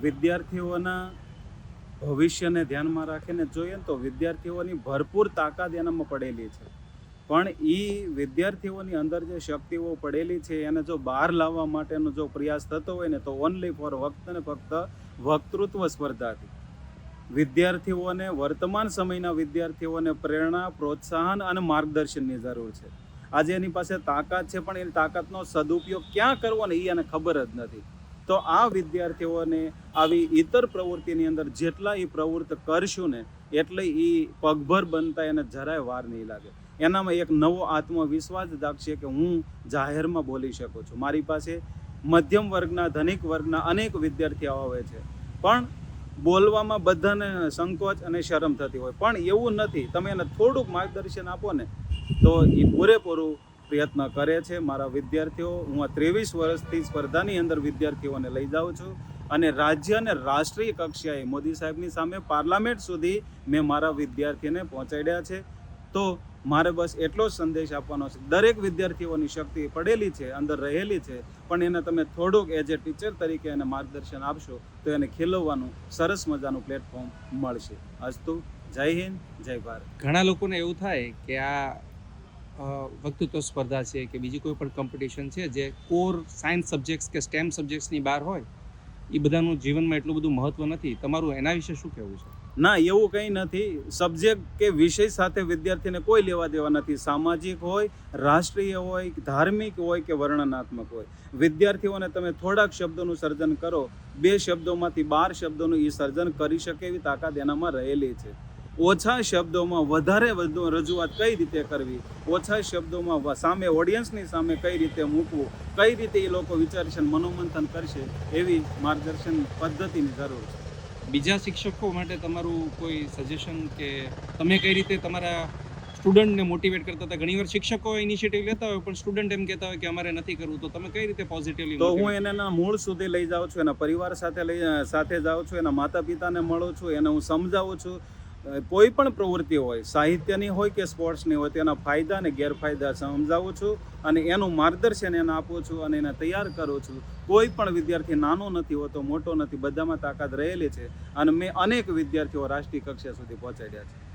વિદ્યાર્થીઓના ભવિષ્યને ધ્યાનમાં રાખીને જોઈએ ને તો વિદ્યાર્થીઓની ભરપૂર તાકાત એનામાં પડેલી છે, પણ એ વિદ્યાર્થીઓની અંદર જે શક્તિઓ પડેલી છે એને જો બહાર લાવવા માટેનો જો પ્રયાસ થતો હોય ને તો ઓનલી ફોર ફક્ત ને ફક્ત વક્તૃત્વ સ્પર્ધાથી વિદ્યાર્થીઓને, વર્તમાન સમયના વિદ્યાર્થીઓને પ્રેરણા, પ્રોત્સાહન અને માર્ગદર્શનની જરૂર છે. આજે એની પાસે તાકાત છે, પણ એ તાકાતનો સદુપયોગ ક્યાં કરવો ને એ એને ખબર જ નથી. તો આ વિદ્યાર્થીઓને આવી ઇતર પ્રવૃત્તિની અંદર જેટલા એ પ્રવૃત્ત કરશું ને એટલે એ પગભર બનતા એને જરાય વાર નહીં લાગે. એનામાં એક નવો આત્મવિશ્વાસ જાગશે કે હું જાહેરમાં બોલી શકું છું. મારી પાસે મધ્યમ વર્ગના, ધનિક વર્ગના અનેક વિદ્યાર્થીઓ આવે છે, પણ બોલવામાં બધાને સંકોચ અને શરમ થતી હોય, પણ એવું નથી. તમે એને થોડુંક માર્ગદર્શન આપો ને તો એ પૂરેપૂરું પ્રયત્ન કરે છે. મારા વિદ્યાર્થીઓ, હું આ 23 વર્ષથી સ્પર્ધાની અંદર વિદ્યાર્થીઓને લઈ જાઉં છું અને રાજ્ય અને રાષ્ટ્રીય કક્ષાએ મોદી સાહેબની સામે પાર્લામેન્ટ સુધી મેં મારા વિદ્યાર્થીને પહોંચાડ્યા છે. તો મારે બસ એટલો જ સંદેશ આપવાનો છે, દરેક વિદ્યાર્થીઓની શક્તિ પડેલી છે, અંદર રહેલી છે, પણ એને તમે થોડુંક એઝ એ ટીચર તરીકે એને માર્ગદર્શન આપશો તો એને ખીલવવાનું સરસ મજાનું પ્લેટફોર્મ મળશે. અસ્તુ. જય હિન્દ, જય ભારત. ઘણા લોકોને એવું થાય કે આ વક્તૃત્વ સ્પર્ધા છે કે બીજી કોઈ પણ કોમ્પિટિશન છે જે કોર સાયન્સ સબ્જેક્ટ્સ કે સ્ટેમ સબ્જેક્ટ્સની બહાર હોય, એ બધાનું જીવનમાં એટલું બધું મહત્વ નથી. તમારું એના વિશે શું કહેવું છે? ના, એવું કંઈ નથી. સબ્જેક્ટ કે વિષય સાથે વિદ્યાર્થીને કોઈ લેવા દેવા નથી. સામાજિક હોય, રાષ્ટ્રીય હોય, ધાર્મિક હોય કે વર્ણનાત્મક હોય, વિદ્યાર્થીઓને તમે થોડાક શબ્દોનું સર્જન કરો, 2 શબ્દોમાંથી 12 શબ્દોનું એ સર્જન કરી શકે એવી તાકાત એનામાં રહેલી છે. ઓછા શબ્દોમાં વધારે રજૂઆત કઈ રીતે કરવી, ઓછા શબ્દોમાં સામે ઓડિયન્સની સામે કઈ રીતે મૂકવું, કઈ રીતે એ લોકો વિચારશે, મનોમંથન કરશે, એવી માર્ગદર્શન પદ્ધતિની જરૂર છે. બીજા શિક્ષકો માટે તમારું કોઈ સજેશન કે તમે કઈ રીતે તમારા સ્ટુડન્ટને મોટિવેટ કરતા હતા? ઘણીવાર શિક્ષકો ઇનિશિયેટિવ લેતા હોય પણ સ્ટુડન્ટ એમ કહેતા હોય કે અમારે નથી કરવું, તો તમે કઈ રીતે પોઝિટિવલી? તો હું એના મૂળ સુધી લઈ જાઉં છું, એના પરિવાર સાથે જાઉં છું, એના માતા પિતાને મળું છું, એને હું સમજાવું છું. કોઈ પણ પ્રવૃત્તિ હોય, સાહિત્યની હોય કે સ્પોર્ટ્સની હોય, તેના ફાયદા અને ગેરફાયદા સમજાવું છું અને એનું માર્ગદર્શન એને આપું છું અને એને તૈયાર કરું છું. કોઈ પણ વિદ્યાર્થી નાનો નથી હોતો, મોટો નથી, બધામાં તાકાત રહેલી છે અને મેં અનેક વિદ્યાર્થીઓ રાષ્ટ્રીય કક્ષા સુધી પહોંચાડ્યા છે.